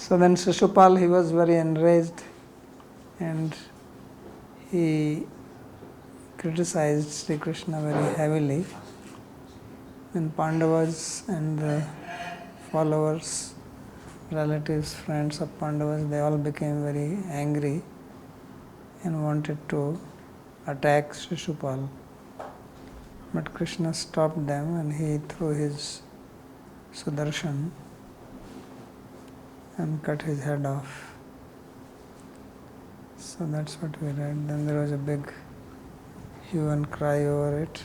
So then Shishupal, he was very enraged and he criticized Sri Krishna very heavily. And Pandavas and the followers, relatives, friends of Pandavas, they all became very angry and wanted to attack Shishupal. But Krishna stopped them and he threw his Sudarshan and cut his head off. So that's what we read. Then there was a big hue and cry over it.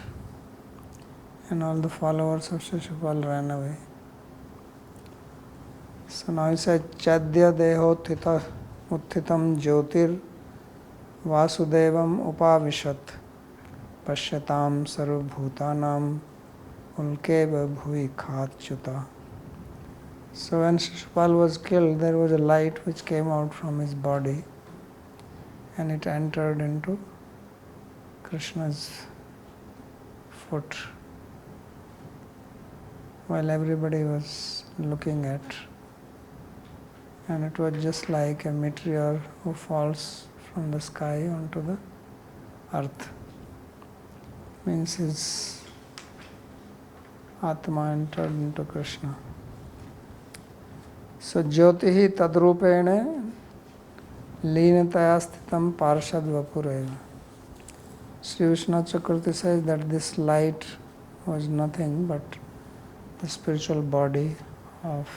And all the followers of Shishupal ran away. So now he said, Chadya deho uthitam jyotir vasudevam upavishat pashyatam sarvabhutanam ulkeva bhuvi khatchuta. So when Shishupal was killed, there was a light which came out from his body and it entered into Krishna's foot while everybody was looking at. And it was just like a meteor who falls from the sky onto the earth. Means his Atma entered into Krishna. So Jyotihi tadrupene leenataya sthitam parshad vapureva. Sri Vishnu Chakravarti says that this light was nothing but the spiritual body of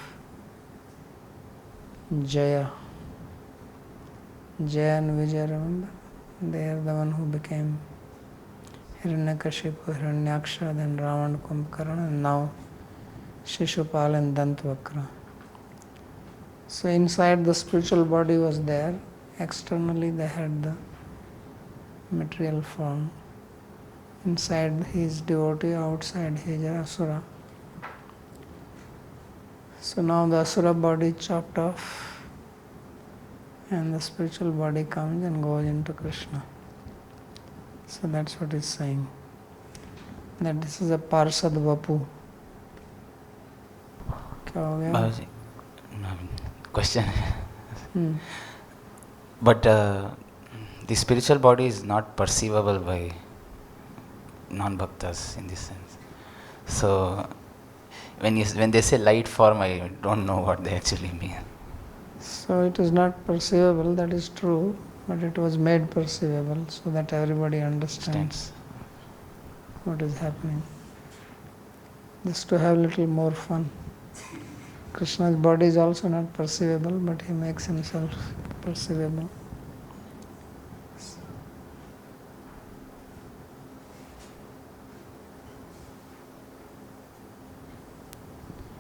Jaya. Jaya and Vijaya, remember? They are the one who became Hiranyakashipu, Hiranyaksha, then Ravana, Kumbhakarna, and now Shishupal and Dantavakra. So inside the spiritual body was there, externally they had the material form. Inside he is devotee, outside he is asura. So now the asura body chopped off and the spiritual body comes and goes into Krishna. So that's what he's saying. That this is a Parsad Vapu. Babaji, question. But the spiritual body is not perceivable by non-bhaktas in this sense. So when they say light form, I don't know what they actually mean. So it is not perceivable, that is true, but it was made perceivable so that everybody understands what is happening. Just to have a little more fun. Krishna's body is also not perceivable, but he makes himself perceivable.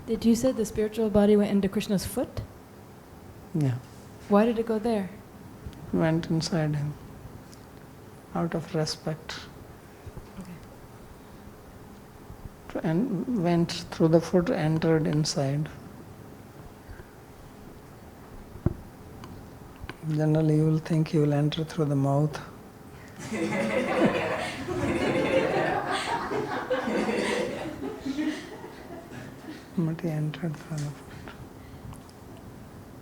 Did you say the spiritual body went into Krishna's foot? Yeah. Why did it go there? Went inside him, out of respect. Okay. And went through the foot, entered inside. Generally you will think he will enter through the mouth. But he entered through the foot.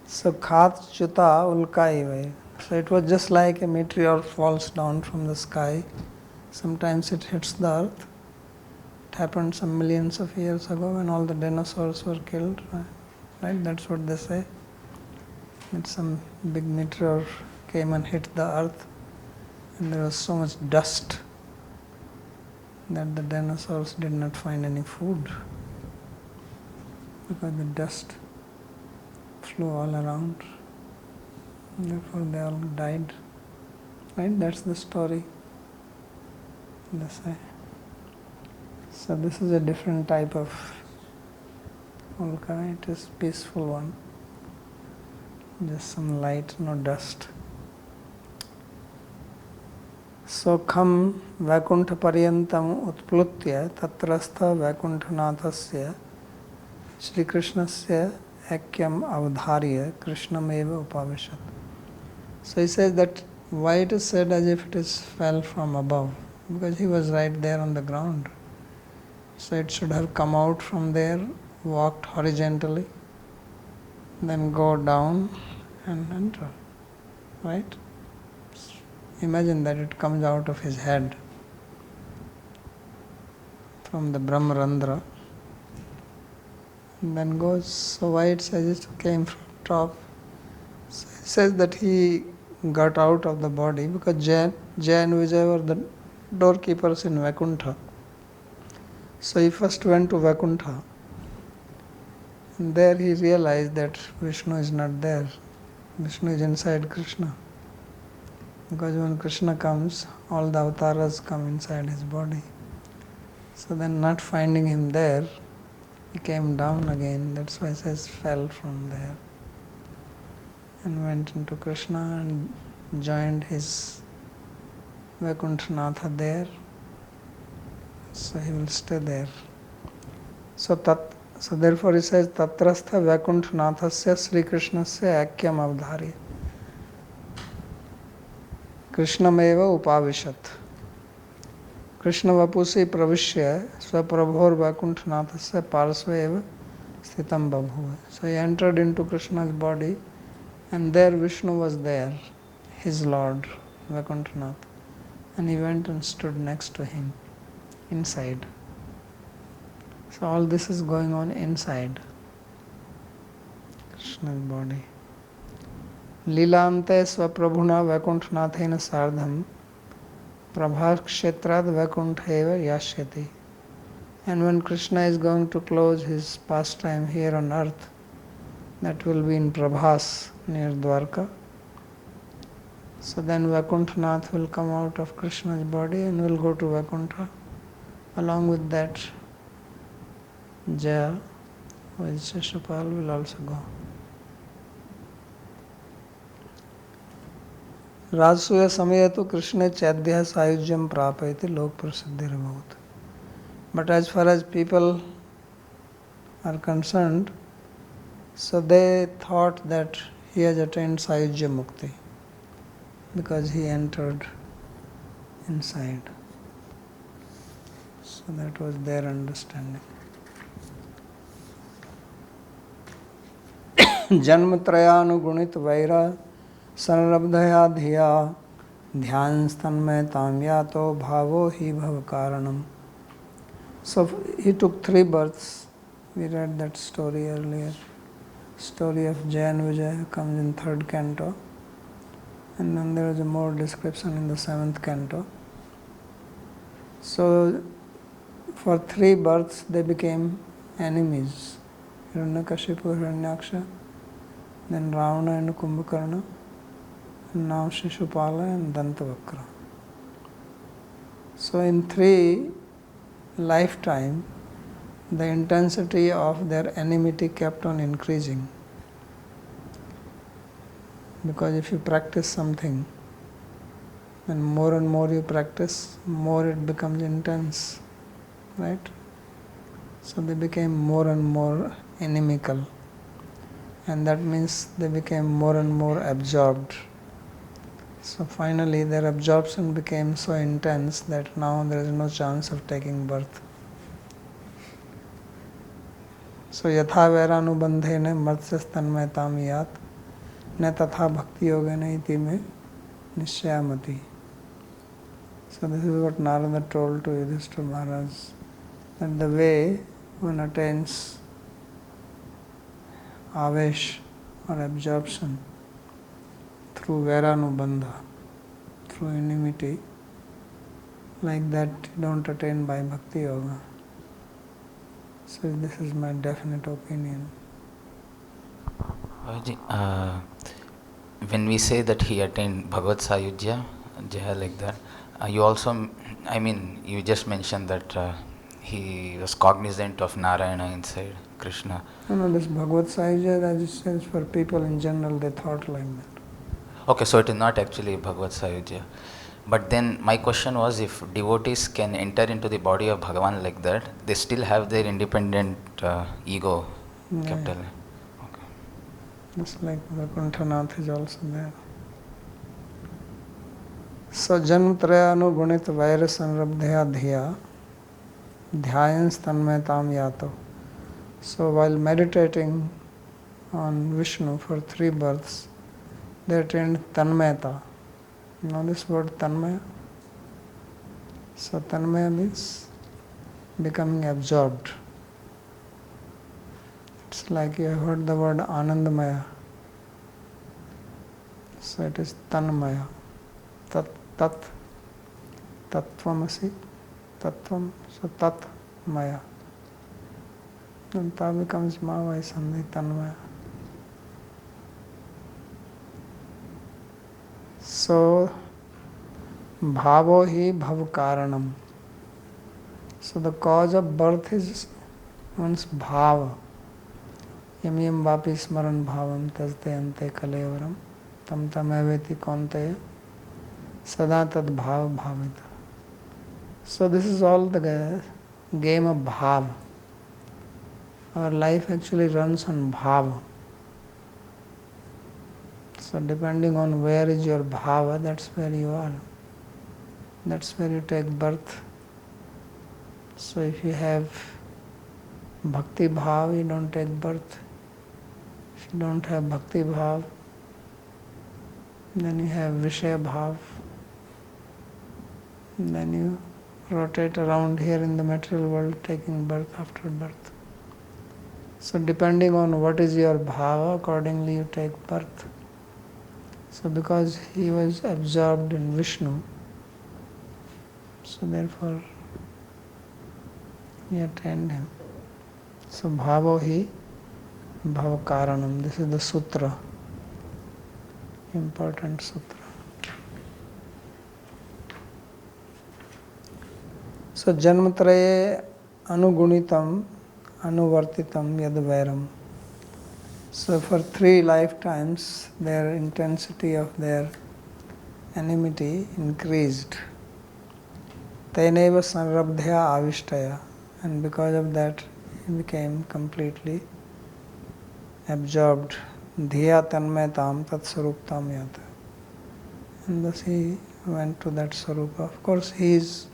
So khat chuta ulkai. So it was just like a meteor falls down from the sky. Sometimes it hits the earth. It happened some millions of years ago when all the dinosaurs were killed. Right? That's what they say. That some big meteor came and hit the earth and there was so much dust that the dinosaurs did not find any food because the dust flew all around. Therefore they all died. Right? That's the story. Dasa. So this is a different type of ulka. It is peaceful one. Just some light, no dust. So kham vaikuntha paryantam utplutya tatrastha vaikuntanathasya Shri Krishnasya akyam avdharya krishnameva upavishat. So he says that why it is said as if it is fell from above, because he was right there on the ground. So it should have come out from there, walked horizontally, then go down and enter. Right? Imagine that it comes out of his head from the Brahmarandra and then goes. So why it says it came from top? So it says that he got out of the body because Jay and Vijay were the doorkeepers in Vaikuntha. So he first went to Vaikuntha and there he realized that Vishnu is not there. Vishnu is inside Krishna. Because when Krishna comes, all the avatars come inside his body. So then not finding him there, he came down again. That's why it says fell from there. And went into Krishna and joined his Vaikunthanatha there. So he will stay there. So therefore he says Tatrastha Vaikuntanathasya Sri Krishnasya Akyam Avdharya. Krishnameva Upavishat. Krishna Vapusi Pravishya Swaprabhor Vaikuntanathasya Parsveva Sthitam Babhuva. So he entered into Krishna's body and there Vishnu was there, his Lord, Vaikuntanath. And he went and stood next to him, inside. So all this is going on inside Krishna's body. Lilante Swaprabhuna Vaikuntanathena Sardham Prabha Kshetrad Vaikunthaeva Yashyati. And when Krishna is going to close his pastime here on earth, that will be in Prabhas near Dwarka. So then Vaikuntanath will come out of Krishna's body and will go to Vaikuntha. Along with that, Jaya, who is Shishupal, will also go. Rajasuya Samayetu Krishna Chadyah Sayujyam Prapayati Lok Prasiddhirabhavut. But as far as people are concerned, so they thought that he has attained Sayujya Mukti because he entered inside. So that was their understanding. Janmatrayanugunit Vaira Sarabdhaya Dhiya Dhyan Stanmay Tamyato Bhavo Hi Bhav Karanam. So he took 3 births. We read that story earlier. Story of Jay and Vijay comes in 3rd canto. And then there is a more description in the 7th canto. So for 3 births they became enemies. Hiranyakashipu, Hiranyaksha, then Ravana and Kumbhakarna, and now Shishupala and Dantavakra. So in 3 lifetime, the intensity of their enmity kept on increasing. Because if you practice something, then more and more you practice, more it becomes intense, right? So they became more and more inimical, and that means they became more and more absorbed. So finally their absorption became so intense that now there is no chance of taking birth. So yatha vairānubandhena matsyastanmaytam yat na tatha bhakti yogena iti me nishayamati. So this is what Narada told to Yudhishthira Maharaj, that the way one attains avesh or absorption through vairānubandha, through enmity, like that you don't attain by bhakti yoga. So this is my definite opinion. When we say that he attained Bhagavad Sayujya, Jaya, like that, you also, you just mentioned that he was cognizant of Narayana inside Krishna. No, this Bhagavad Sayujya, that is says for people in general, they thought like that. Okay, so it is not actually Bhagavad Sayujya. But then my question was, if devotees can enter into the body of Bhagavan like that, they still have their independent ego, capital. Okay. Just like Vaikuntanath is also there. So Janmatrayanu Gunit Vaira Sanrabdhya Dhiya Dhyayans Tanmaytam Yato. So while meditating on Vishnu for 3 births, they attained Tanmayata. You know this word Tanmaya? So Tanmaya means becoming absorbed. It's like you have heard the word Anandamaya. So it is Tanmaya. Tat, Tattvamasi, Tattvam, so Tat Maya. And Ta becomes Mavai Sandhi Tanmaya. So Bhavo hi bhav karanam. So the cause of birth is one's bhava. Yam yam vapi smaran bhavam tasde ante kalevaram tam tam aveti konteya sada tad bhav bhavita. So this is all the game of bhav. Our life actually runs on bhava. So depending on where is your bhava, that's where you are. That's where you take birth. So if you have bhakti bhav, you don't take birth. If you don't have bhakti bhav, then you have vishaya bhav. And then you rotate around here in the material world, taking birth after birth. So depending on what is your bhava, accordingly you take birth. So because he was absorbed in Vishnu, so therefore he attained him. So bhavo hi bhava karanam. This is the sutra, important sutra. So janmatraye anugunitam anuvartitam yadvairam. So for 3 lifetimes their intensity of their enmity increased. Taineva sanrabdhya avishtaya. And because of that he became completely absorbed. Dhiya tanmayatam tat saruptam yata. And thus he went to that sarupa. Of course he is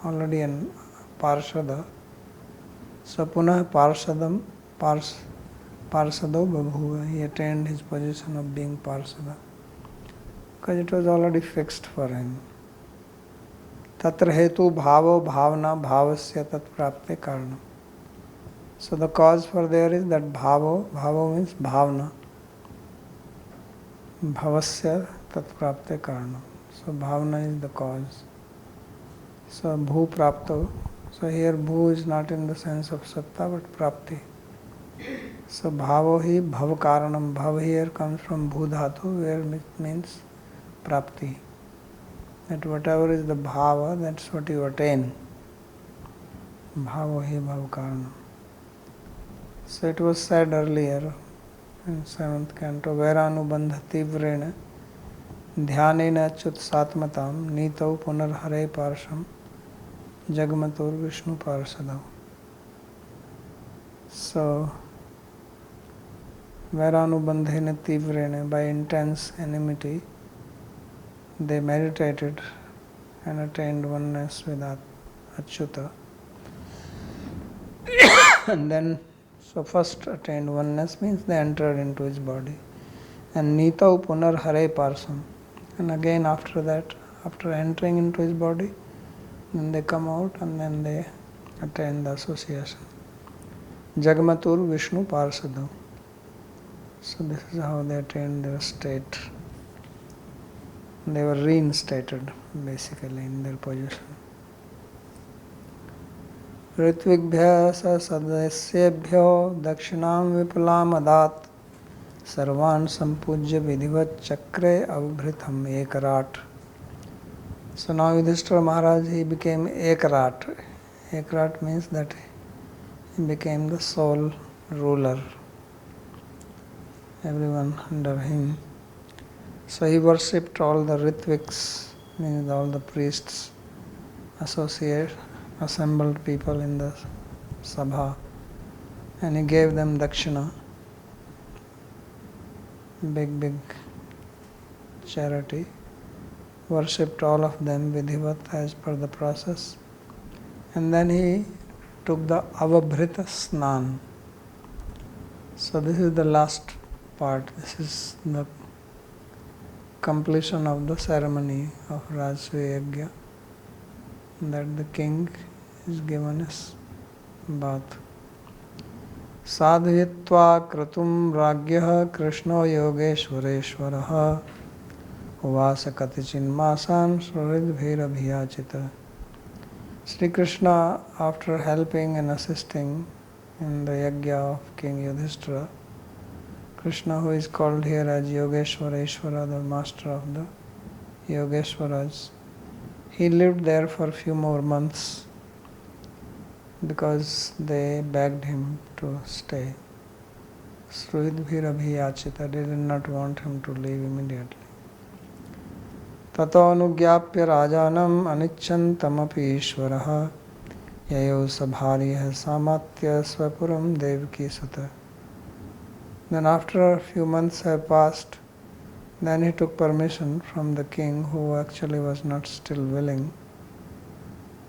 already an parshada. So punah parshadam parsado babhuva. He attained his position of being parsada. Because it was already fixed for him. Tatra hetu bhavo bhavna bhavasya tat prapte karna. So the cause for there is that bhavo means bhavna. Bhavasya tat prapte karna. So bhavna is the cause. So bhu prapto. So here bhu is not in the sense of satta but prapti. So bhavo hi bhav karanam. Bhav here comes from bhu dhatu where it means prapti. That whatever is the bhava, that's what you attain. Bhavo hi bhav karanam. So it was said earlier in 7th canto, Vairānubandha tivrena dhyanena achyut satmatam nitau punar hare parsham jagmatur Vishnu parsadau. So Vairānubandhena tivrena, by intense enmity, they meditated and attained oneness with Achyuta. And then, so first attained oneness means they entered into his body. And Nitau Punar Hare Parsam. And again after that, after entering into his body, then they come out and then they attain the association. Jagmatur Vishnu Parsadau. So this is how they attained their state. They were reinstated basically in their position. Ritvibhya sa sadasyebhyo dakshinam vipulam adat sarvan sampujya vidhivat chakre avbhritham ekarat. So now Yudhishthira Maharaj, he became Ekarat. Ekarat means that he became the sole ruler. Everyone under him. So he worshipped all the Ritviks, means all the priests, assembled people in the Sabha, and he gave them dakshina, big charity, worshipped all of them vidhivat as per the process, and then he took the avabhrita snan. So this is the last part. This is the completion of the ceremony of Rajasuya Yajna, that the king is given his bath. Sadhvitva kratum ragyah Krishno yogeshwareshwarah uvasa katichinmasan suridbhirabhyachita. Sri Krishna, after helping and assisting in the yajna of King Yudhishthira, Krishna, who is called here as Yogeshwareshwara, the master of the Yogeshwaras, he lived there for a few more months because they begged him to stay. Suridbhirabhyachita, they did not want him to leave immediately. Tato anugyapya rajanam aniccantamapi ishvaraha yayo sabhariya samatya svapuram devaki sutta. Then after a few months have passed, then he took permission from the king, who actually was not still willing,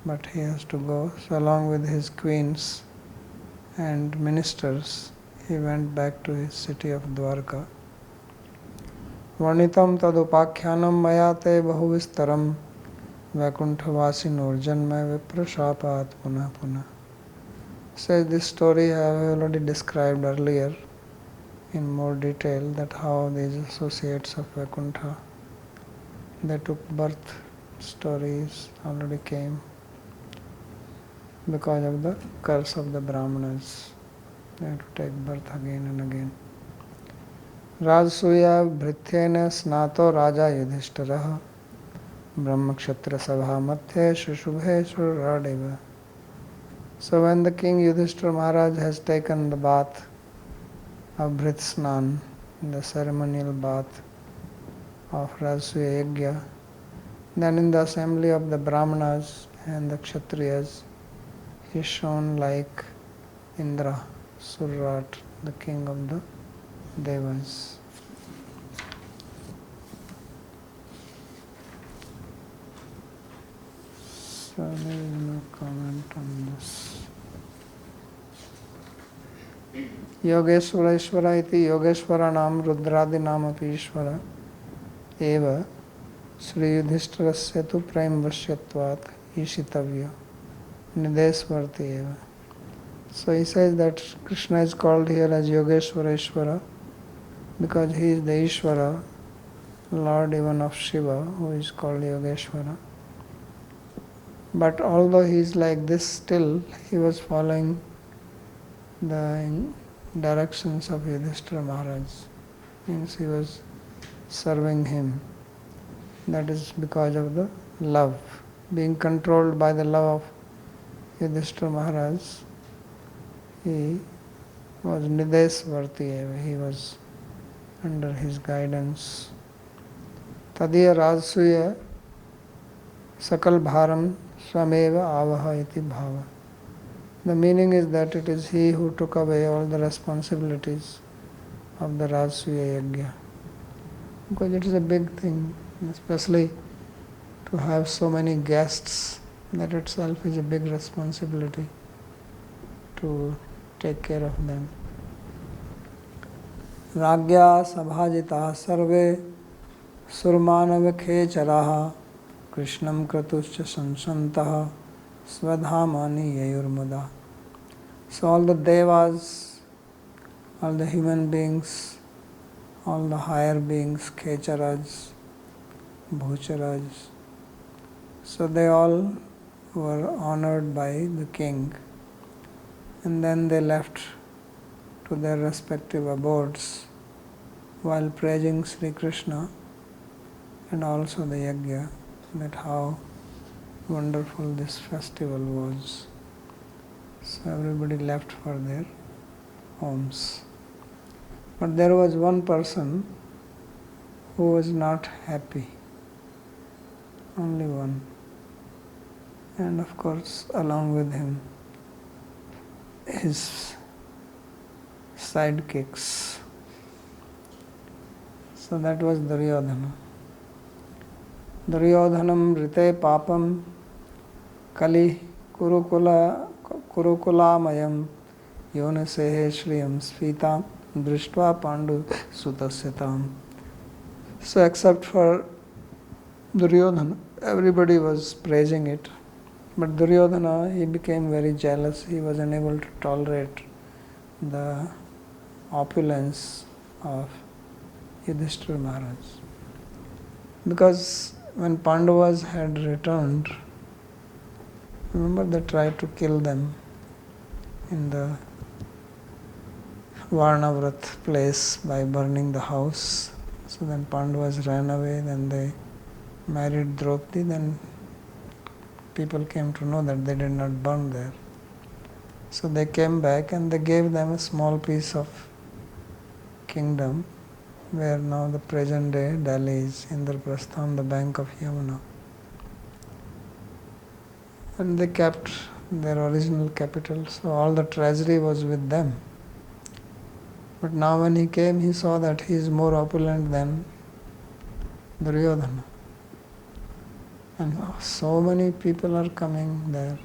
but he has to go. So along with his queens and ministers, he went back to his city of Dwarka. Varnitam tadupakhyanam mayate bahuvistaram vaikunthavasinorjanma viprashapat punah punah. Says this story I have already described earlier in more detail, that how these associates of Vaikuntha, they took birth. Stories already came because of the curse of the Brahmanas. They had to take birth again and again. Rajasuya bhrityena snato raja yudhishthirah brahmakshatra sabha mathe shushubhe suradeva. So when the king Yudhishthira Maharaj has taken the bath of Bhrit Snan, the ceremonial bath of Rajasuya Yajna, then in the assembly of the Brahmanas and the Kshatriyas, he shone like Indra, Surrat, the king of the Devas. So there is no comment on this. Yogeshwareshwara iti Yogeshwara nam Rudradi nam api Ishvara eva Sri Yudhishthirasya tu prem vashyatvat ishitavya nidesvarti eva. So he says that Krishna is called here as Yogeshwareshwara because he is the Ishvara, Lord even of Shiva, who is called Yogeshwara. But although he is like this, still he was following the directions of Yudhishthira Maharaj. Means he was serving him. That is because of the love. Being controlled by the love of Yudhishthira Maharaj, he was Nidesvarti, he was under his guidance. Tadiya Rajasuya Sakal Bharam Swameva Avaha iti Bhava. The meaning is that it is he who took away all the responsibilities of the Rajasuya Yajna. Because it is a big thing, especially to have so many guests, that itself is a big responsibility to take care of them. Ragya sabhajita sarve surmanav khecharaha krishnam kratuscha sansantaha swadhamani yayurmuda. So all the devas, all the human beings, all the higher beings, Kecharas, Bhucharas, so they all were honored by the king, and then they left to their respective abodes while praising Sri Krishna and also the yajna, that how wonderful this festival was. So everybody left for their homes. But there was one person who was not happy. Only one. And of course, along with him, his sidekicks. So that was Duryodhana. Duryodhanam rite papam kali kurukulamayam yonasehe shriyam svitam Drishtva Pandu Sutasyatam. So except for Duryodhana, everybody was praising it. But Duryodhana, he became very jealous. He was unable to tolerate the opulence of Yudhishthira Maharaj. Because when Pandavas had returned, remember they tried to kill them in the Varnavrat place by burning the house. So then Pandavas ran away, then they married Draupadi, then people came to know that they did not burn there. So they came back and they gave them a small piece of kingdom where now the present day Delhi is, Indraprastha, on the bank of Yamuna. And they kept their original capital, so all the treasury was with them. But now when he came, he saw that he is more opulent than Duryodhana. And so many people are coming there.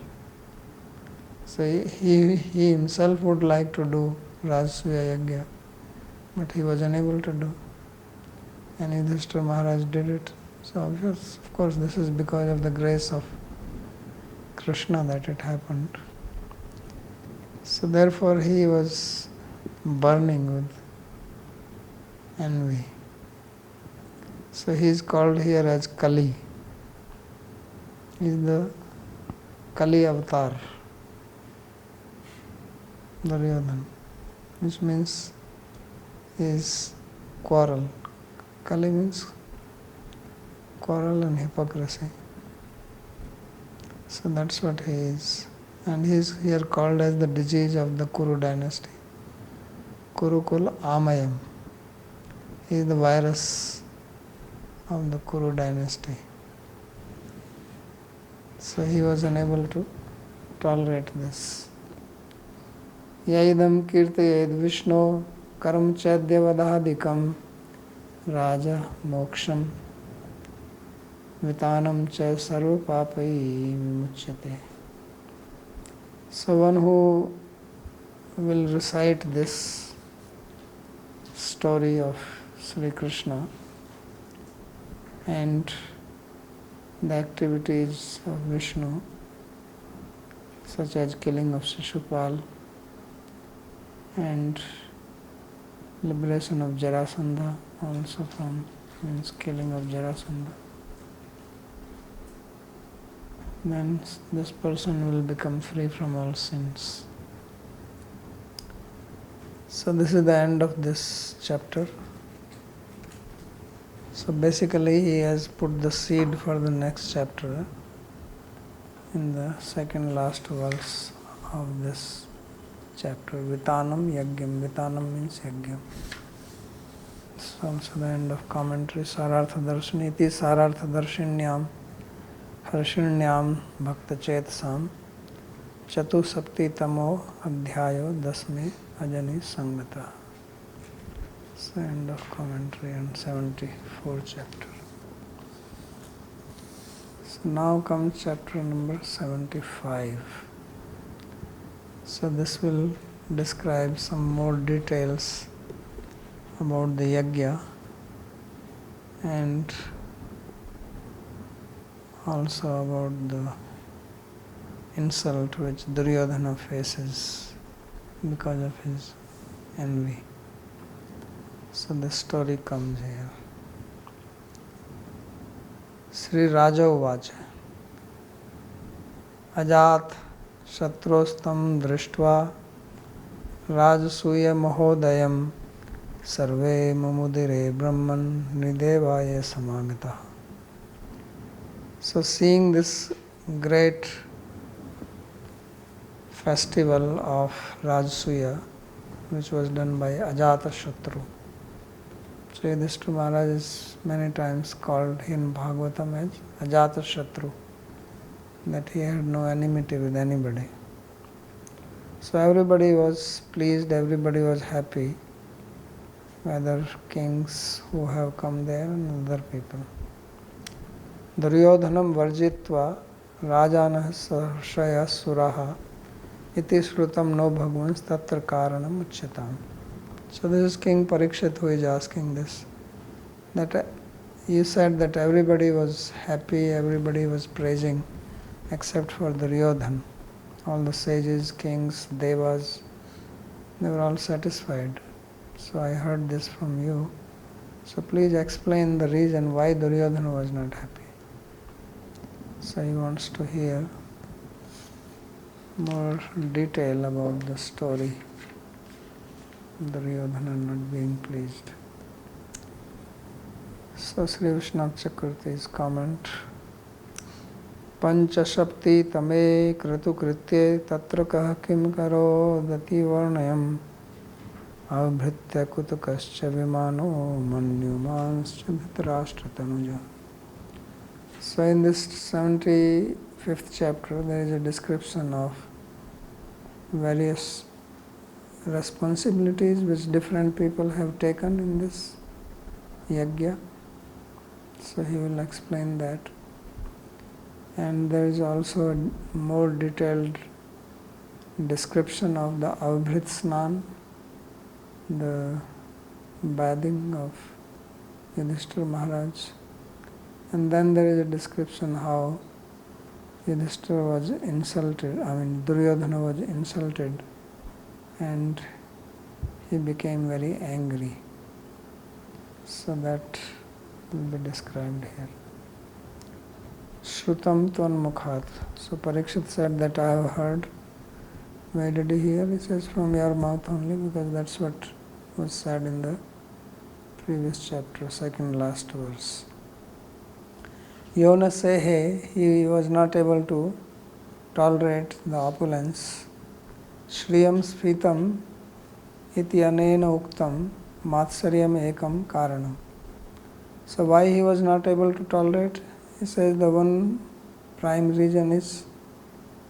So he himself would like to do Rajasuya Yajna, but he was unable to do. And Yudhishthira Maharaj did it. So of course this is because of the grace of Krishna that it happened. So therefore he was burning with envy. So he is called here as Kali. He is the Kali avatar, Duryodhana, which means is quarrel. Kali means quarrel and hypocrisy. So that's what he is. And he is here called as the disease of the Kuru dynasty. Kurukul Amayam. He is the virus of the Kuru dynasty. So he was unable to tolerate this. Yaidam kirtayed Vishnu karam chadyavadadikam raja moksham vitanam cha sarva papai vimuchyate. So one who will recite this story of Sri Krishna and the activities of Vishnu, such as killing of Shishupal and liberation of Jarasandha, also from means killing of Jarasandha, then this person will become free from all sins. So this is the end of this chapter. So basically he has put the seed for the next chapter in the second last verse of this chapter. Vitanam Yagyam. Vitanam means Yagyam. So also the end of commentary. Sarartha Darshaniti Sarartha Darshinyam Harshinyam Bhakta Chetsam Chatu Sapti Tamo Adhyayo Dasme Ajani Sangata. So end of commentary on 74th chapter. So now comes chapter number 75. So this will describe some more details about the yajna and also about the insult which Duryodhana faces because of his envy. So the story comes here. Sri Raja Uvacha Ajat Shatrostam Drishtva Rajasuya Mahodayam Sarve Mumudire Brahman Nidevaya Samagata. So seeing this great festival of Rajasuya, which was done by Ajata Shatru. So Yudhishthira Maharaj is many times called in Bhagavatam as Ajata Shatru, that he had no enmity with anybody. So everybody was pleased, everybody was happy, whether kings who have come there and other people. Duryodhanam varjitva rajanah sahashaya suraha iti shrutam no bhagavans tatra karanam uchyatam. So this is King Parikshit who is asking this. That you said that everybody was happy, everybody was praising, except for Duryodhan. All the sages, kings, devas, they were all satisfied. So I heard this from you. So please explain the reason why Duryodhana was not happy. So he wants to hear more detail about the story of Duryodhana not being pleased. So Sri Vishnath Chakravarti's comment. Panchashapti tame kratu kritye tatra kah kim karo dati varnayam avbhritya kutakascha vimano manyumanscha dhritarashtra tanuja. So in this 75th chapter there is a description of various responsibilities which different people have taken in this yajna. So he will explain that. And there is also a more detailed description of the Avbhrit Snan, the bathing of Yudhishthira Maharaj. And then there is a description how Yudhishthira was insulted, Duryodhana was insulted and he became very angry. So that will be described here. Shrutam Tvanmukhat. So Parikshit said that I have heard. Where did he hear? He says from your mouth only, because that's what was said in the previous chapter, second last verse. Yona Sehe, he was not able to tolerate the opulence. Shriyam Sfitam iti anena uktam matsaryam ekam karanam. So why he was not able to tolerate? He says the one prime reason is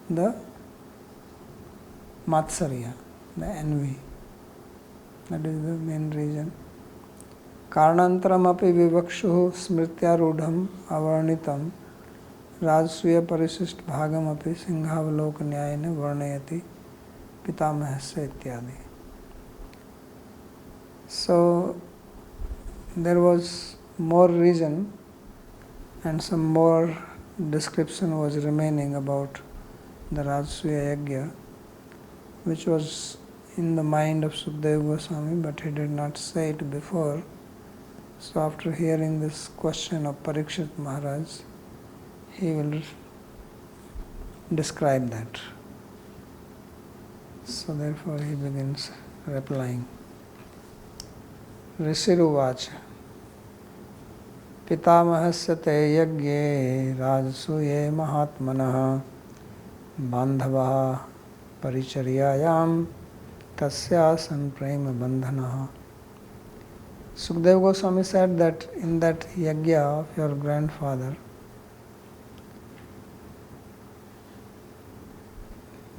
the matsarya, the envy. That is the main reason. Karanantaram api vivakshu smrityarudham avarnitam rajsuya parishisht bhagam api singhavalok nyayane varnayati pitamahasya ityadi. So there was more reason and some more description was remaining about the Rajasuya Yajna, which was in the mind of Sukadeva Goswami, but he did not say it before. So after hearing this question of Parikshit Maharaj, he will describe that. So therefore he begins replying. Rishiruvacha Pitamahasya te yajne rajasuye mahatmanah bandhavaha paricharyayam tasyasan prema bandhanah. Sukadeva Goswami said that in that yajna of your grandfather,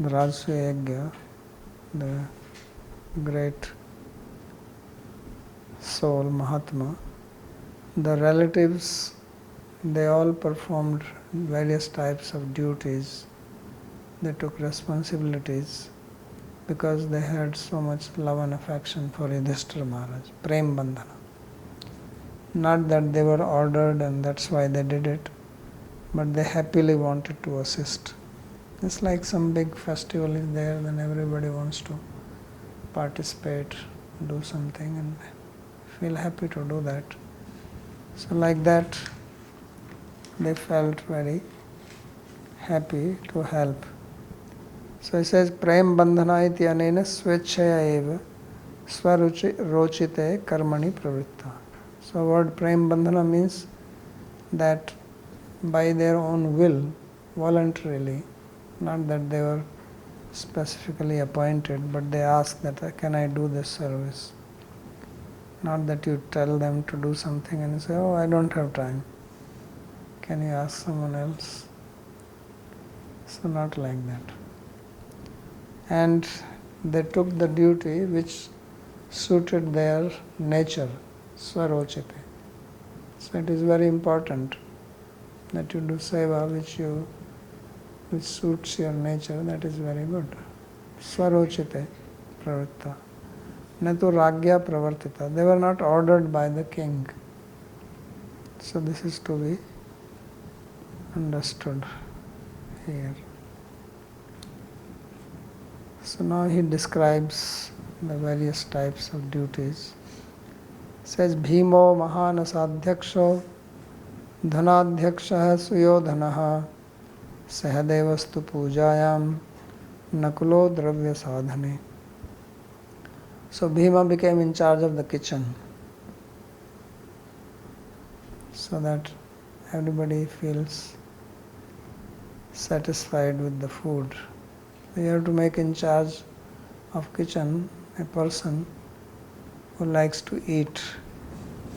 the Rajasuya Yajna, the great soul Mahatma, the relatives, they all performed various types of duties. They took responsibilities because they had so much love and affection for Yudhishthira Maharaj, Prem Bandhana. Not that they were ordered and that's why they did it, but they happily wanted to assist. It's like some big festival is there, then everybody wants to participate, do something and feel happy to do that. So like that, they felt very happy to help. So he says, Prem bandhana iti anena swechaya eva swarochite karmani pravritta. So word Prem bandhana means that by their own will, voluntarily, not that they were specifically appointed, but they asked that, can I do this service? Not that you tell them to do something and you say, oh, I don't have time. Can you ask someone else? So not like that. And they took the duty which suited their nature, swarochite. So it is very important that you do seva which suits your nature. That is very good. Swarochite pravritta. Natu ragya pravartita. They were not ordered by the king. So this is to be understood here. So now he describes the various types of duties. Says Bhimo Mahanasadhyaksho Dhanadhyaksha Suyodhanaha Sahadevastu Pujayam Nakulo Dravya Sadhane. So Bhima became in charge of the kitchen, so that everybody feels satisfied with the food. You have to make in charge of kitchen a person who likes to eat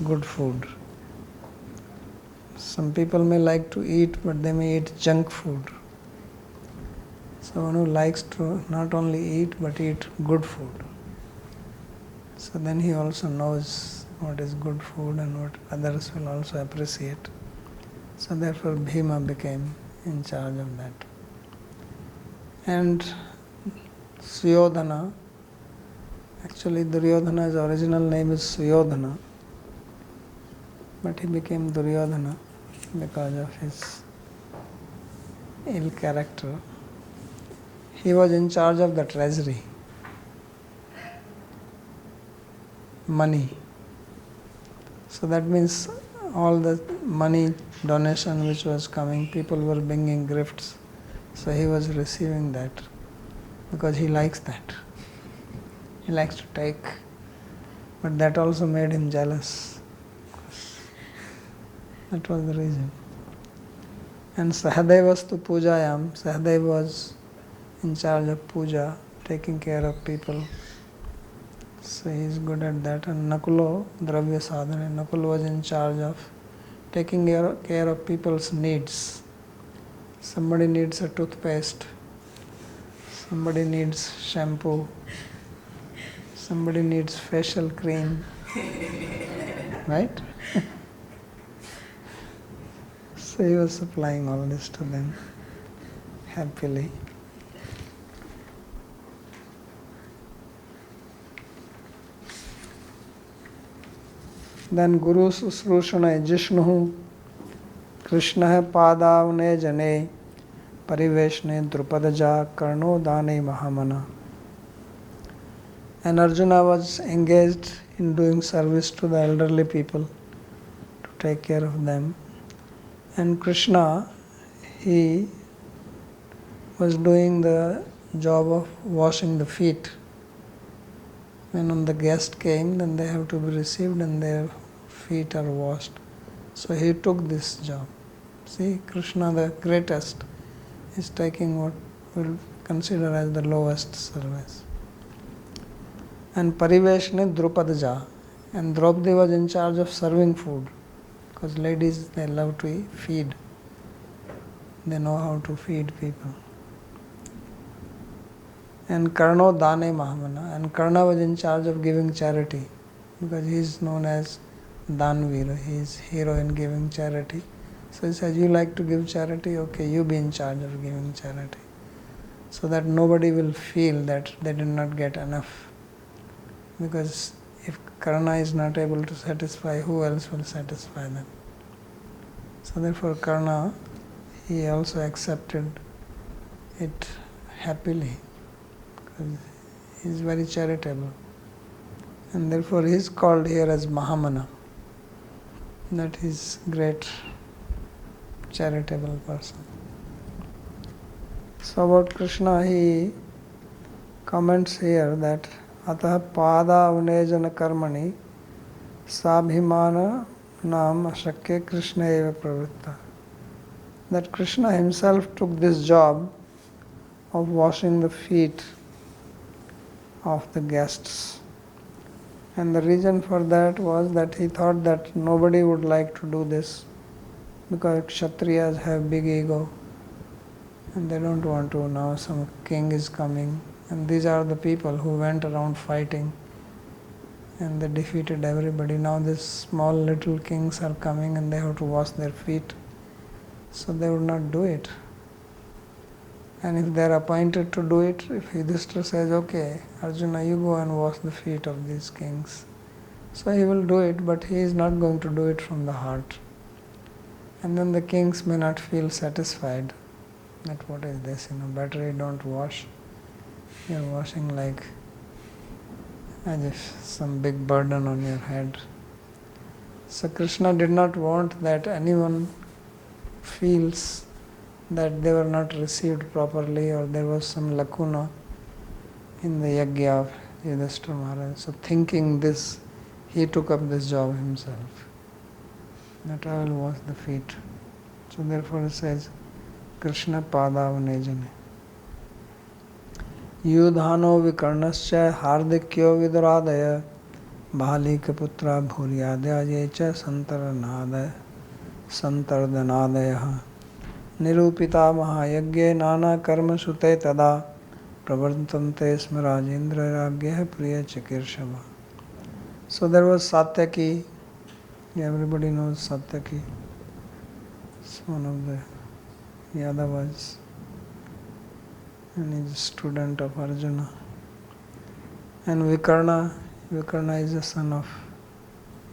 good food. Some people may like to eat, but they may eat junk food. Someone who likes to not only eat, but eat good food. So then he also knows what is good food and what others will also appreciate. So therefore Bhima became in charge of that. And Suyodhana, actually Duryodhana's original name is Suyodhana, but he became Duryodhana because of his ill character. He was in charge of the treasury, money. So that means all the money donation which was coming, people were bringing gifts. So he was receiving that because he likes that. He likes to take. But that also made him jealous. That was the reason. And Sahadevastu Pujayam, Sahadev was in charge of puja, taking care of people. So he is good at that. And Nakulo Dravya Sadhana, Nakul was in charge of taking care of people's needs. Somebody needs a toothpaste, somebody needs shampoo, somebody needs facial cream, right? So he was supplying all this to them happily. Then Guru Susrushana Jishnuhu Krishna Padavane Jane Pariveshne Drupadaja Karno Dane Mahamana. And Arjuna was engaged in doing service to the elderly people, to take care of them. And Krishna, he was doing the job of washing the feet. When the guest came, then they have to be received and their feet are washed. So he took this job. See, Krishna, the greatest, is taking what we'll consider as the lowest service. And Pariveshne Drupadaja. And Draupadi was in charge of serving food. Because ladies, they love to feed. They know how to feed people. And Karno Dane Mahamana. And Karna was in charge of giving charity. Because he is known as Danvir. He is hero in giving charity. So he says, you like to give charity? Okay, you be in charge of giving charity. So that nobody will feel that they did not get enough. Because if Karna is not able to satisfy, who else will satisfy them? So therefore Karna, he also accepted it happily. Because he is very charitable. And therefore he is called here as Mahamana. That is great charitable person. So about Krishna, he comments here that Atah Pada Unejana Karmani Sabhimana Nam Ashakya Krishna Eva Pravritta. That Krishna himself took this job of washing the feet of the guests. And the reason for that was that he thought that nobody would like to do this because Kshatriyas have big ego and they don't want to. Now some king is coming, and these are the people who went around fighting and they defeated everybody. Now these small little kings are coming and they have to wash their feet. So they would not do it. And if they are appointed to do it, if Yudhishthira says, okay, Arjuna, you go and wash the feet of these kings. So he will do it, but he is not going to do it from the heart. And then the kings may not feel satisfied. That what is this, better you don't wash. You're washing like as if some big burden on your head. So Krishna did not want that anyone feels that they were not received properly or there was some lacuna in the yajna of Yudhishthira Maharaj. So thinking this, he took up this job himself. That I will wash the feet. So therefore it says, Krishna Padavane. Yudhano vikarnascha hardikyo viduradaya bhalika putra bhuryadaya yecha santardanadaya nirupita mahayagye nana karma sute tada pravartante sma rajendra ragya priya chakirshava. So there was Satyaki. Everybody knows Satyaki. It's one of the Yadavas. And he's a student of Arjuna. And Vikarna is the son of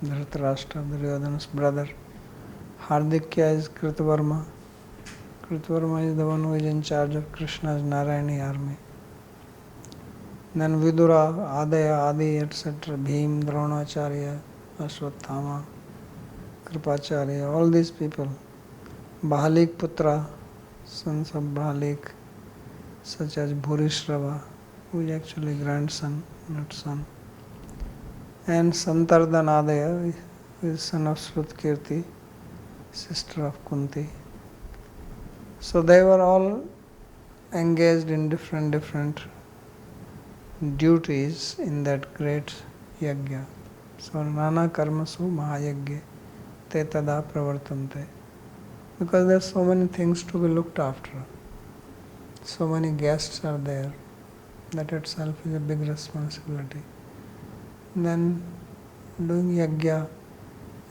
Dhritarashtra, Duryodhana's brother. Hardikya is Kritavarma. Kritavarma is the one who is in charge of Krishna's Narayani army. Then Vidura, Adaya, Adi, etc. Bhim, Dronacharya, Ashwatthama, Kripacharya, all these people. Bahalik Putra, sons of Bahalik, such as Bhurishrava, who is actually grandson, not son. And Santardanadaya, who is son of Shrutkirti, sister of Kunti. So they were all engaged in different duties in that great yajna. So Nana Karmasu Mahayagya Te Tada Pravartante. Because there are so many things to be looked after. So many guests are there. That itself is a big responsibility. Then doing yajna,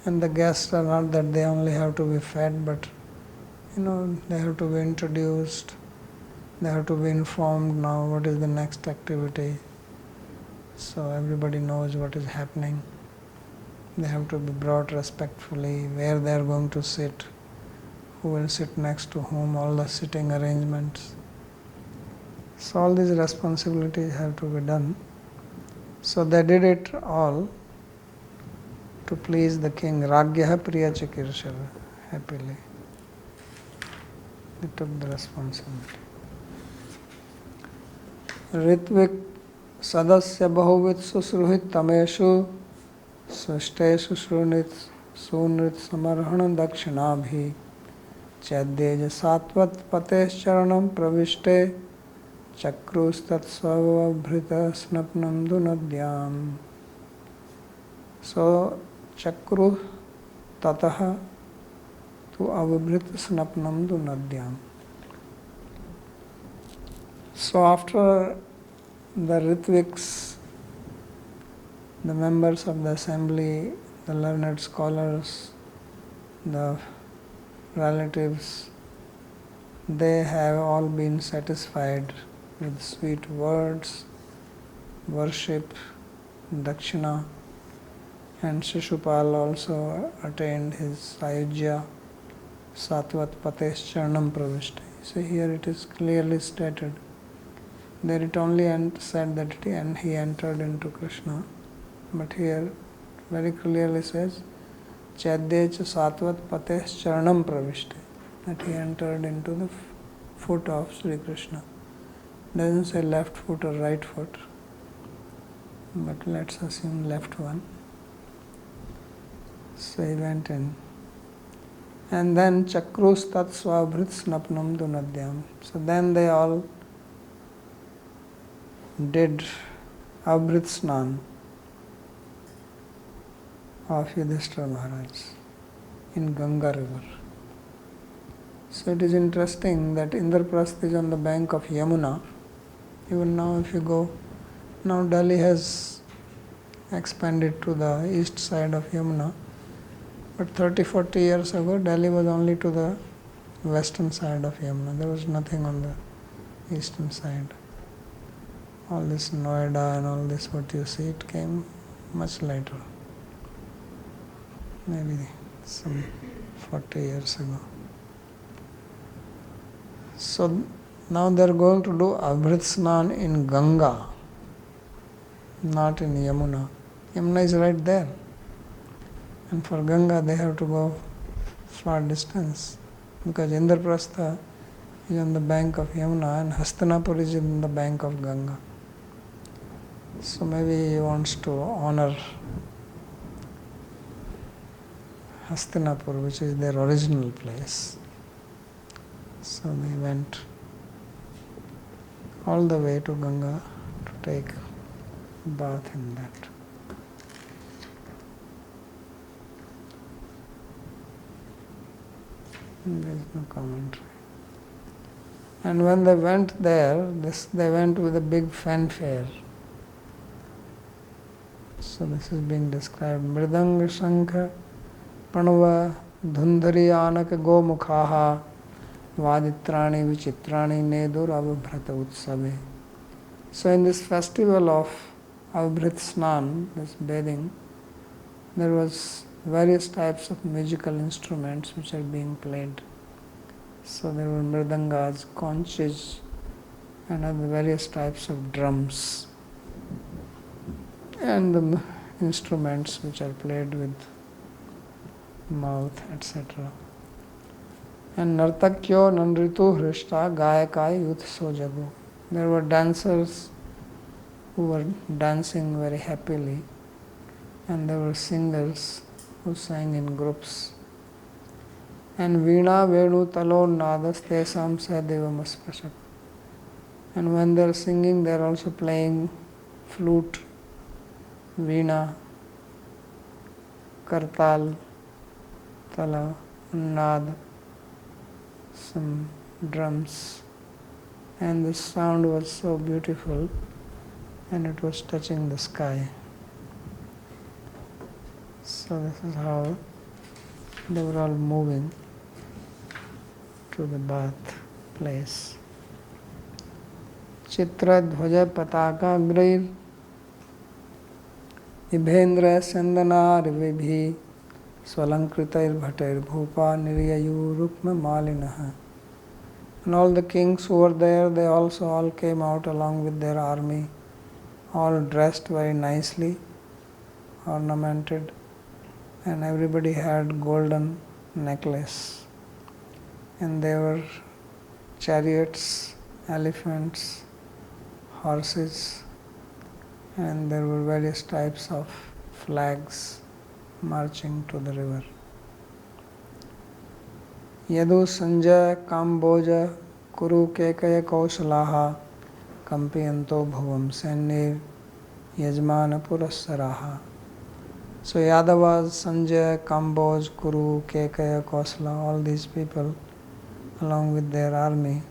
and the guests are not that they only have to be fed, but they have to be introduced, they have to be informed now what is the next activity. So everybody knows what is happening. They have to be brought respectfully, where they are going to sit, who will sit next to whom, all the sitting arrangements. So all these responsibilities have to be done. So they did it all to please the king. Ragya Priya Chakirshava, happily. They took the responsibility. Ritvik Sadasya Bahuvit Susruhit Tameshu Svishteshu Sunrit Samarhana Dakshinabhi Chaddeja Satvat Patesh Charanam Pravishte Chakrus Tatsvavabhrita Snapnam Dunadyam. So Chakru Tataha Tu Avabhrita Snapnam Dunadyam. So after the Ritviks, the members of the assembly, the learned scholars, the relatives, they have all been satisfied with sweet words, worship, dakshina, and Shishupal also attained his Ayodhya, Satvat Patesh Charanam Pravishta. So here it is clearly stated. There it only said that he entered into Krishna, but here very clearly says Chaddecha Satvat Patesh Charanam Pravishte, that he entered into the foot of Sri Krishna. Doesn't say left foot or right foot, but let's assume left one. So he went in. And then Chakrus Tat Swabhrit Snapnam Dunadyam. So then they all did Abhrit Snan of Yudhishthira Maharaj in Ganga river. So it is interesting that Indraprastha is on the bank of Yamuna. Even now if you go, now Delhi has expanded to the east side of Yamuna. But 30-40 years ago, Delhi was only to the western side of Yamuna. There was nothing on the eastern side. All this Noida and all this what you see, it came much later, maybe some 40 years ago. So now they are going to do Abhrit Snan in Ganga, not in Yamuna. Yamuna is right there. And for Ganga they have to go far distance, because Indraprastha is on the bank of Yamuna and Hastinapur is in the bank of Ganga. So maybe he wants to honor Hastinapur, which is their original place. So they went all the way to Ganga to take bath in that. There is no commentary. And when they went there, they went with a big fanfare. So this is being described. Mridanga Shankha Pranava Dhundari Anaka Gomukhaha Vaditrani Vichitrani Nedur Avabhrata Utsabe. So in this festival of Avbhrit Snan, this bathing, there was various types of musical instruments which are being played. So there were mridangas, conches, and other various types of drums, and the instruments which are played with mouth, etc. And Nartakyo Nandritu Hrishta Gayakai Yutso Jagu. There were dancers who were dancing very happily, and there were singers who sang in groups. And Veena Venu Talo Nadas Tesam Sadevam Aspashak. And when they are singing, they are also playing flute, veena, kartal, tala, nad, some drums. And the sound was so beautiful, and it was touching the sky. So this is how they were all moving to the bath place. Chitra Dhvaja Pataka Grair Ibhendra Sandana Rivibhi Swalankritair Bhatair Bhupa Niryayu Rukma Malinaha. And all the kings who were there, they also all came out along with their army, all dressed very nicely, ornamented, and everybody had golden necklace. And there were chariots, elephants, horses, and there were various types of flags marching to the river. Yadu Sanjaya Kamboja Kuru Kekaya Kaushalaha Kampiyanto Bhuvam Sennir Yajmana Purassaraha. So Yadavas, Sanjaya, Kamboj, Kuru, Kekaya, Kosala, all these people, along with their army,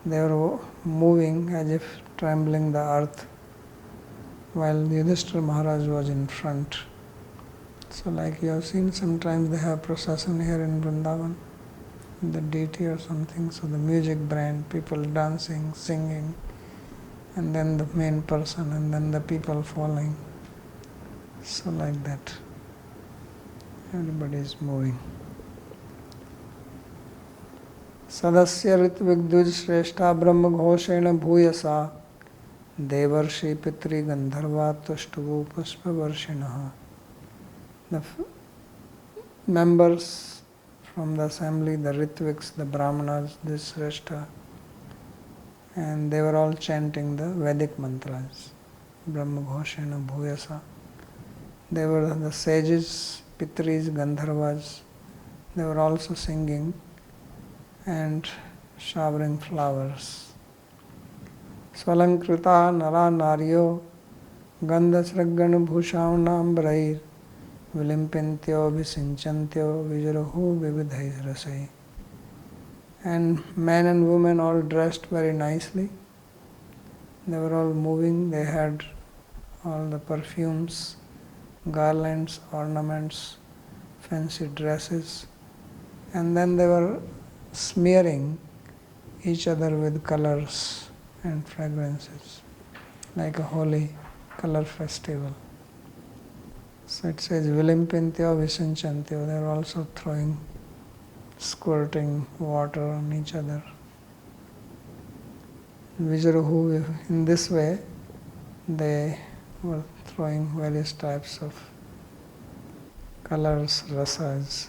they were moving as if trembling the earth, while Yudhishthira Maharaj was in front. So like you have seen, sometimes they have procession here in Vrindavan, the deity or something, so the music band, people dancing, singing, and then the main person, and then the people following. So like that, everybody is moving. Sadasya Ritvigduj Shrestha Brahma Ghoshena Bhuyasa Devarshi Pitri Gandharva Tushtuvu Pushpa Varshinaha. The members from the assembly, the Ritviks, the Brahmanas, this Shrestha, and they were all chanting the Vedic mantras. Brahma Ghoshena Bhuyasa. They were the sages, Pitris, Gandharvas. They were also singing and showering flowers. Swalankrita Nara Naryo Gandhasraggan Bhushaunam Brair Vilimpintyo Visinchantyo Vijarahu Vividhais Rasai. And men and women all dressed very nicely. They were all moving. They had all the perfumes, garlands, ornaments, fancy dresses, and then they were smearing each other with colors and fragrances, like a holy color festival. So it says Vilimpintyo Visinchantyo, they are also throwing, squirting water on each other. Vijaruhu, in this way, they were throwing various types of colors, rasas.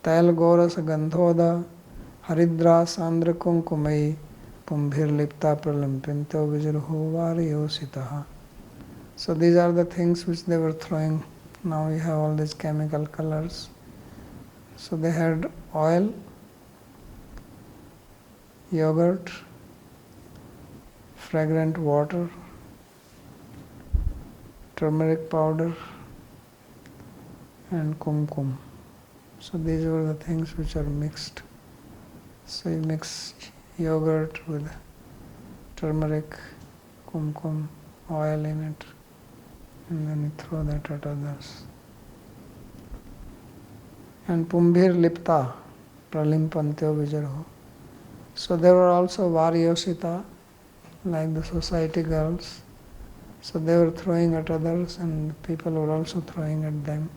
Tail Goras Gandhoda, Haridra Sandra Kunkumai, Pumbhir Lipta Pralimpinto Vijaruhu Variyositaha. So these are the things which they were throwing. Now we have all these chemical colors. So they had oil, yogurt, fragrant water, turmeric powder, and kumkum. So these were the things which are mixed. So you mix yogurt with turmeric, kumkum, oil in it, and then you throw that at others. And Pumbhir Lipta Pralimpantyo Vijarho. So there were also Varyosita, like the society girls. So they were throwing at others and people were also throwing at them.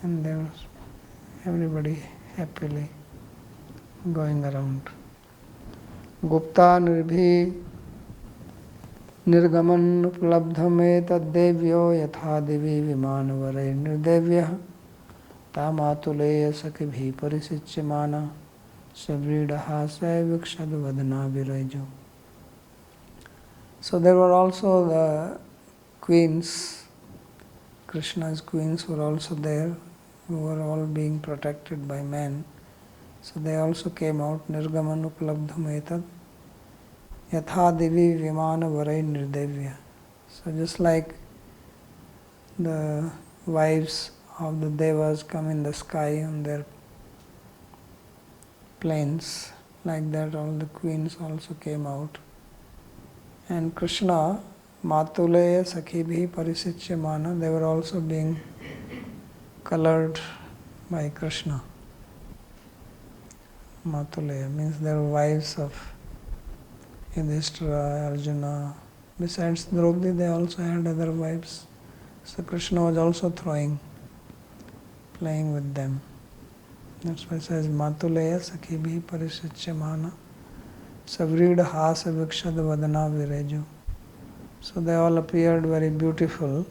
And there was everybody happily going around. Gupta Nirbhi Nirgaman Uplabdhame Taddevyo Yatha Devi Vimanavare Nirdevya Tamatuleya Sakibhi Parisichimana Savridaha Savikshad Vadana Virajo. So there were also the queens, Krishna's queens were also there, who were all being protected by men. So they also came out, Nirgaman Uplabdham Etad, Yatha Devi Vimana Varai Nirdevya. So just like the wives of the devas come in the sky on their planes, like that all the queens also came out. And Krishna, Matuleya Sakhibhi Parisichyamana, they were also being colored by Krishna. Matuleya means they were wives of Yudhishthira, Arjuna. Besides Draupadi, they also had other wives. So Krishna was also throwing, playing with them. That's why it says Matuleya Sakhibhi Parisichyamana Savrida Hasa Vikshad Vadana Vireju. So they all appeared very beautiful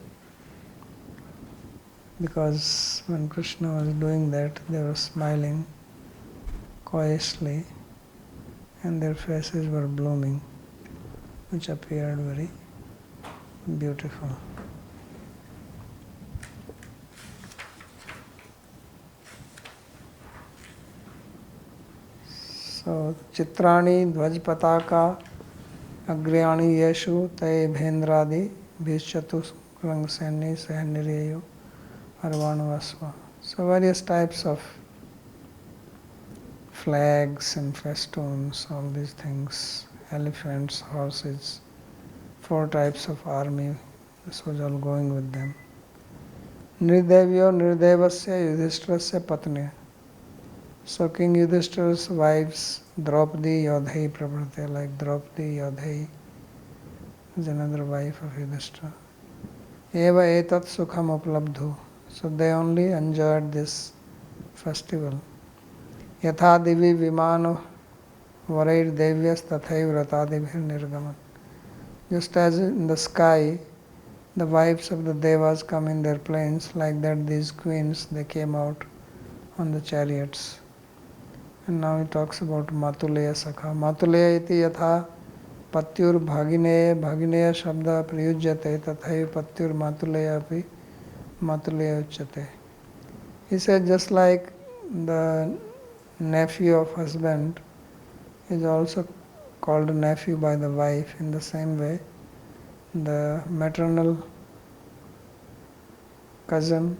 because when Krishna was doing that, they were smiling coyishly and their faces were blooming, which appeared very beautiful. So Chitrani Dvaj Pataka Agriyani Yeshu Te Bhendradi Bhishchatu Rangseni Sahaniriyo Arvanavasva. So various types of flags and festoons, all these things, elephants, horses, 4 types of army, this was all going with them. Nirdevyo Nirdevasya Yudhishthirasya Patne. So King Yudhishthira's wives, Draupadi, Yodhai, Prabhate, like Draupadi, Yodhai is another wife of Yudhishthira. Eva etat sukham uplabdhu. So they only enjoyed this festival. Yatha divi vimano varair devyas tathai vratadibhir nirgaman. Just as in the sky, the wives of the devas come in their planes, like that these queens, they came out on the chariots. And now he talks about Matuleya Sakha. Matuleya iti yatha patyur bhagineya bhagineya shabda prayujyate tathai patyur matuleya api matuleya uchyate. He said just like the nephew of husband is also called a nephew by the wife, in the same way the maternal cousin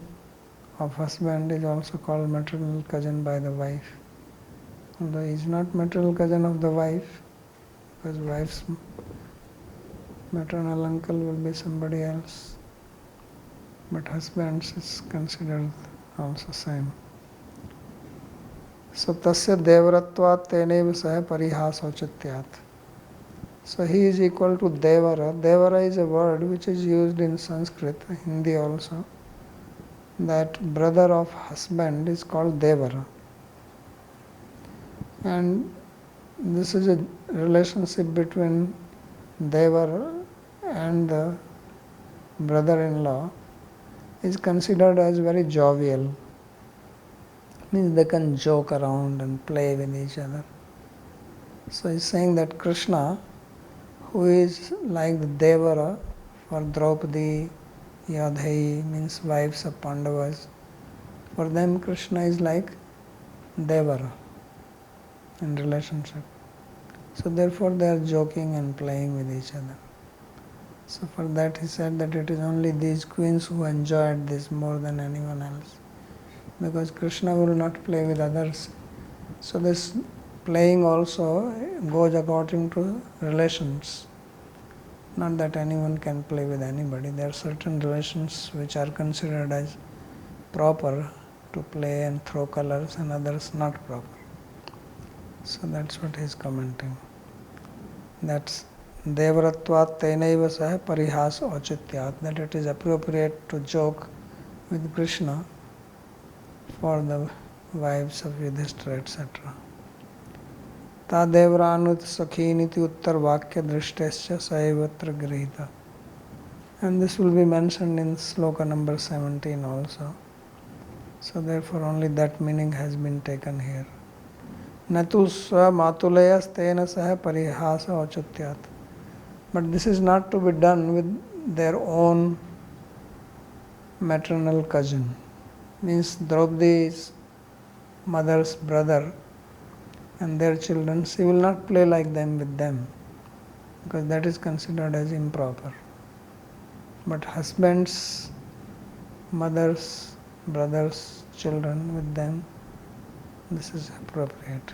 of husband is also called maternal cousin by the wife. Although he is not maternal cousin of the wife, because wife's maternal uncle will be somebody else, but husband's is considered also same. So tasya devaratvat teneva saha parihasauchityat. So he is equal to devara. Devara is a word which is used in Sanskrit, Hindi also. That brother of husband is called devara. And this is a relationship between devara and the brother-in-law is considered as very jovial. Means they can joke around and play with each other. So he's saying that Krishna, who is like the Devara for Draupadi, Yadhayi, means wives of Pandavas, for them Krishna is like Devara in relationship. So therefore they are joking and playing with each other. So for that he said that it is only these queens who enjoyed this more than anyone else. Because Krishna will not play with others. So this playing also goes according to relations. Not that anyone can play with anybody. There are certain relations which are considered as proper to play and throw colors, and others not proper. So that's what he is commenting. That's Devaratvat tenaiva saha parihas auchityat, that it is appropriate to joke with Krishna for the wives of Yudhishthira, etc. Tadevranut sakhiniti uttar vakya drishtescha saivatra grihita. And this will be mentioned in sloka number 17 also. So therefore only that meaning has been taken here. Natu swa matulayas tena saha parihasa auchityat. But this is not to be done with their own maternal cousin. Means Draupadi's mother's brother and their children, she will not play like them with them, because that is considered as improper. But husbands, mothers, brothers, children with them, this is appropriate.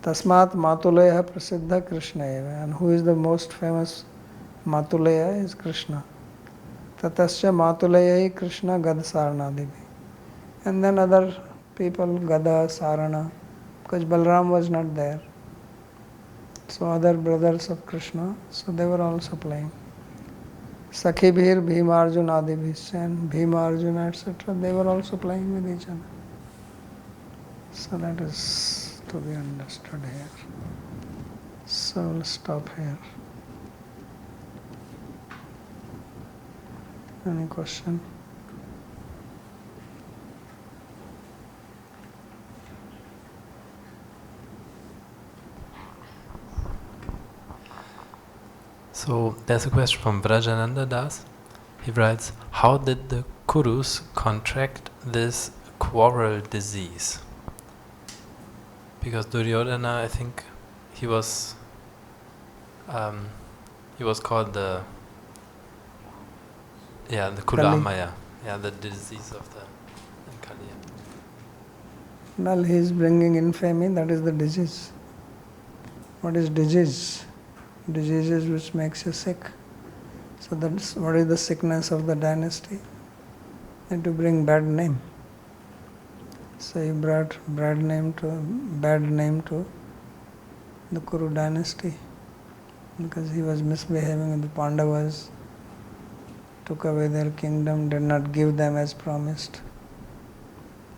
Tasmat Matuleya Prasiddha Krishna eva. And who is the most famous Matuleya is Krishna. Tatasya Matuleya Krishna Gada Saranadivi. And then other people, Gada, Sarana, because Balram was not there. So other brothers of Krishna, so they were also playing. Sakhibhir, Bhimarjuna Adibhis, and Bhimarjuna, etc., they were also playing with each other. So that is to be understood here. So we'll stop here. Any question? So there's a question from Vrajananda Das. He writes, how did the Kurus contract this quarrel disease? Because Duryodhana, I think he was called the Kulamaya, the disease of the Kaliya. Well, he is bringing infamy, that is the disease. What is disease? Disease is which makes you sick. So that's what is the sickness of the dynasty? And to bring bad name. So he brought bad name to the Kuru dynasty, because he was misbehaving with the Pandavas, took away their kingdom, did not give them as promised.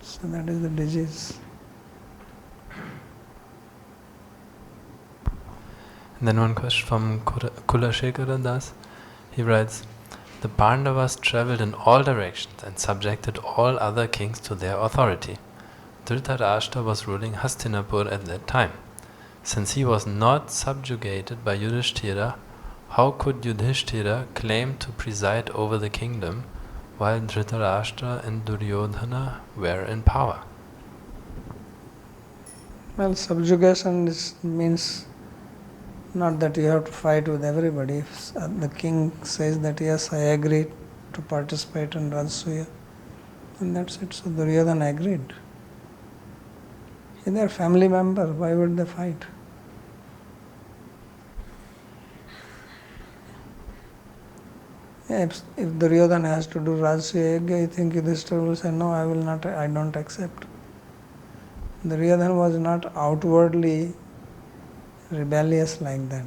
So that is the disease. And then one question from Kulashekara Das. He writes, the Pandavas traveled in all directions and subjected all other kings to their authority. Dhritarashtra was ruling Hastinapur at that time. Since he was not subjugated by Yudhishthira, how could Yudhishthira claim to preside over the kingdom while Dhritarashtra and Duryodhana were in power? Well, subjugation means not that you have to fight with everybody. If the king says that yes, I agree to participate in Rajasuya, and that's it. So Duryodhana agreed. If they are family member, why would they fight? If Duryodhana has to do Rajasuya, I think Yudhishthira will say, no, I will not, I don't accept. Duryodhana was not outwardly rebellious like that.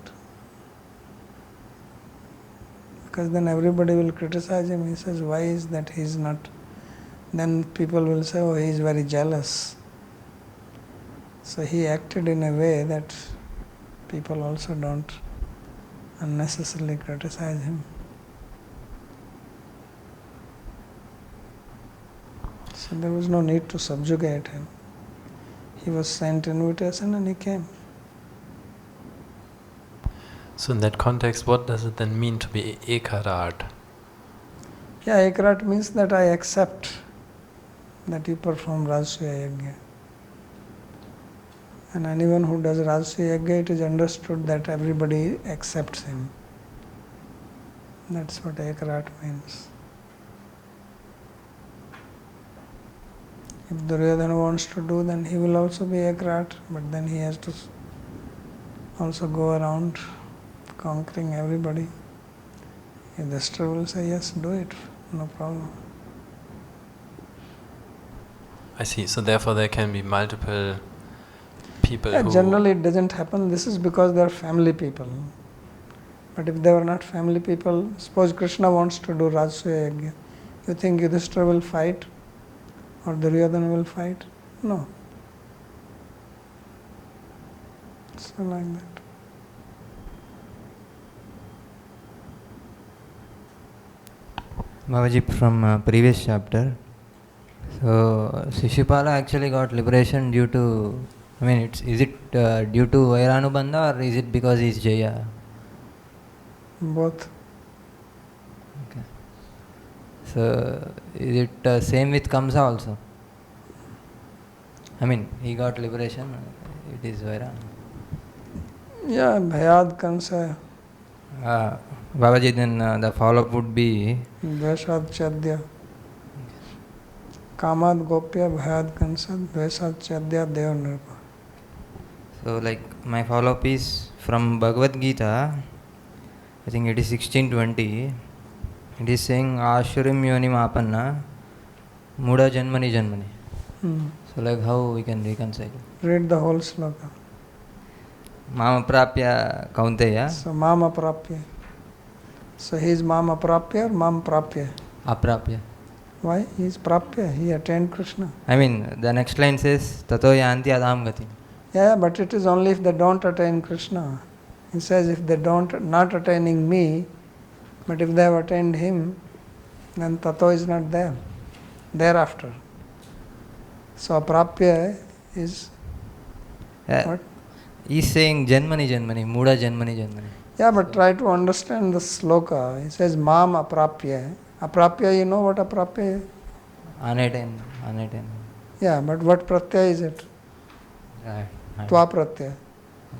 Because then everybody will criticize him. He says, why is that he is not? Then people will say, oh, he is very jealous. So he acted in a way that people also don't unnecessarily criticize him. So there was no need to subjugate him. He was sent invitation and he came. So in that context, what does it then mean to be ekarat? Yeah, Ekrat means that I accept that you perform Rajasuya Yajna. And anyone who does Rajasuya Yajna, it is understood that everybody accepts him. That's what Ekrat means. If Duryodhana wants to do, then he will also be Ekrat, but then he has to also go around conquering everybody. Yudhishthira will say, yes, do it, no problem. I see. So therefore there can be multiple people who... Generally it doesn't happen. This is because they are family people. But if they were not family people, suppose Krishna wants to do Rajasuya Yajna, you think Yudhishthira will fight or Duryodhana will fight? No. So like that. Babaji, from previous chapter, so Shishupala actually got liberation due to, is it due to Vairanubandha or is it because he is Jaya? Both. Okay. So is it same with Kamsa also? He got liberation, it is Vairan. Yeah, Bhayad Kansa. Babaji, then the follow-up would be Dveshad Chadya. Kamad Gopya Bhayad Kansa Dveshad Chadya Deva Nirpa. So my follow-up is from Bhagavad Gita, I think it is 16:20. It is saying Ashurim Yonim Apanna Muda Janmani Janmani. So how we can reconcile? Read the whole sloka. Mama Prapya Kaunteya. So Mama Prapya. So he is Mama Prapya or Mam Prapya? Aprapya. Why? He is Prapya. He attained Krishna. The next line says Tato Yanti Adam Gati. Yeah, but it is only if they don't attain Krishna. He says if they not attaining me, but if they have attained him, then Tato is not there. Thereafter. So Aprapya is what? He is saying Janmani Janmani, Muda Janmani Janmani. Yeah, but try to understand the sloka. He says Mam Aprapya. Aprapya, you know what Aprapya is? Unattained. Yeah, but what pratyaya is it? Right. Tva pratyaya.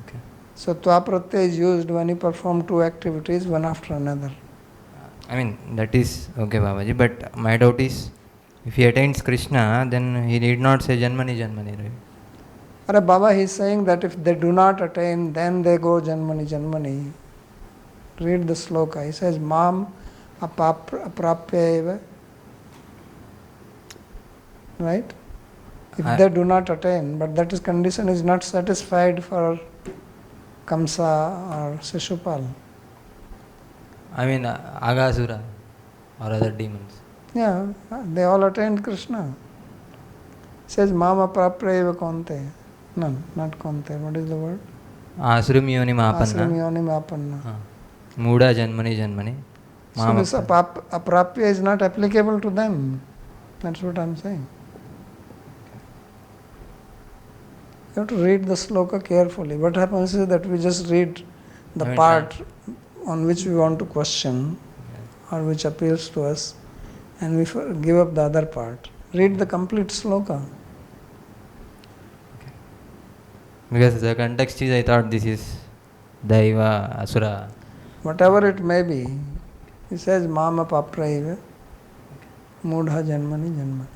Okay. So Tva pratyaya is used when you perform two activities one after another. That is okay, Babaji, but my doubt is if he attains Krishna, then he need not say Janmani Janmani, right? Are Baba, he is saying that if they do not attain, then they go Janmani Janmani. Read the sloka. He says Mam Aprapya eva. Right? If they do not attain, but that is condition is not satisfied for Kamsa or Shishupal. Agasura or other demons. Yeah, they all attained Krishna. It says Mama Prapya eva Kaunteya. No, not Kaunteya. What is the word? Asrim Yonim Apanna. Asrim Yonim Apanna. Muda Janmani Janmani. So this Aprapya is not applicable to them. That's what I am saying. You have to read the sloka carefully. What happens is that we just read the part on which we want to question or which appeals to us and we give up the other part. Read the complete sloka. Because the context is, I thought this is Daiva, Asura. Whatever it may be, he says Mama Papraiva Mudha Janmani Janmani.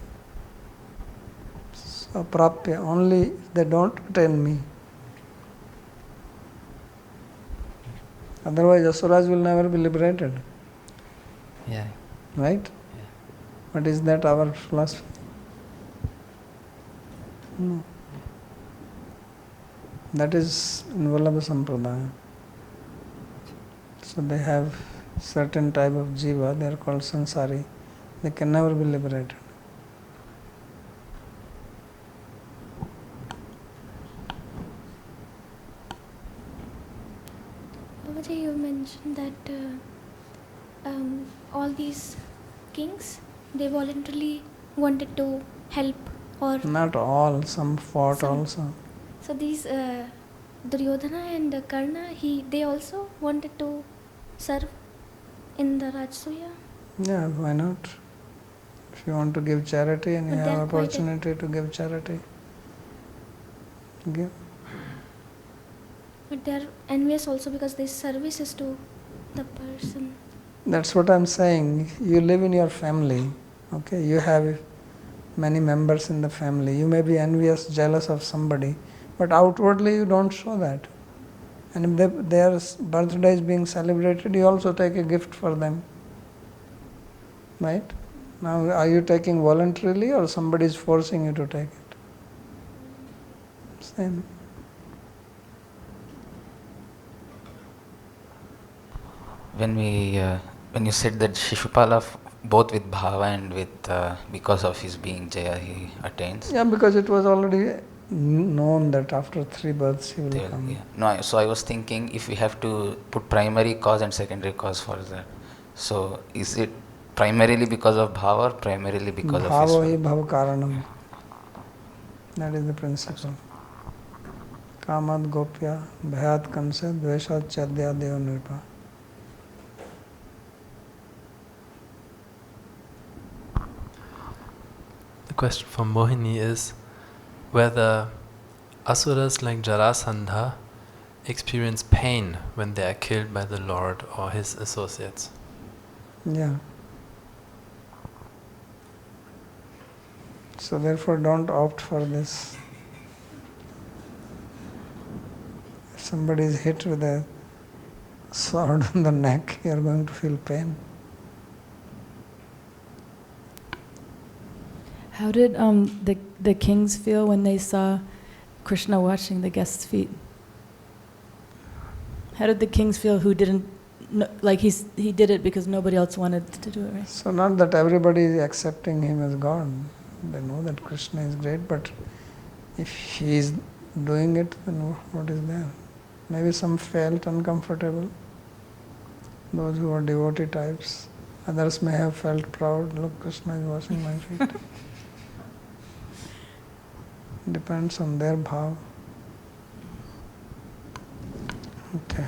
So Prapya, only if they don't attain me. Otherwise Asuras will never be liberated. Yeah. Right? But is that our philosophy? No. That is in Vallabha Sampradaya. So they have certain type of jiva, they are called sansari. They can never be liberated. Babaji, you mentioned that all these kings, they voluntarily wanted to help, or Not all, some fought Some. also. so these Duryodhana and Karna, they also wanted to serve in the Rajasuya. Yeah, why not? If you want to give charity and you But have they're quite opportunity to give charity, give. But they are envious also because this service is to the person. That's what I'm saying. You live in your family, okay? You have many members in the family. You may be envious, jealous of somebody, but outwardly you don't show that. And if their birthday is being celebrated, you also take a gift for them. Right? Now, are you taking voluntarily or somebody is forcing you to take it? Same. When you said that Shishupala, both with bhava and with because of his being Jaya, he attains. Yeah, because it was already known that after 3 births he will come. Yeah. No, so I was thinking if we have to put primary cause and secondary cause for that. So is it primarily because of bhava or primarily because of his Bhava hi bhava karanam. That is the principle. Kamad gopya bhayat kansa dveshat chadya deva nirpa. The question from Mohini is whether asuras like Jarasandha experience pain when they are killed by the Lord or his associates. Yeah. So therefore don't opt for this. If somebody is hit with a sword on the neck, you are going to feel pain. How did the kings feel when they saw Krishna washing the guests' feet? How did the kings feel who didn't, like he did it because nobody else wanted to do it, right? So not that everybody is accepting him as God. They know that Krishna is great, but if he is doing it, then what is there? Maybe some felt uncomfortable. Those who are devotee types. Others may have felt proud. Look, Krishna is washing my feet. Depends on their bhav. Okay.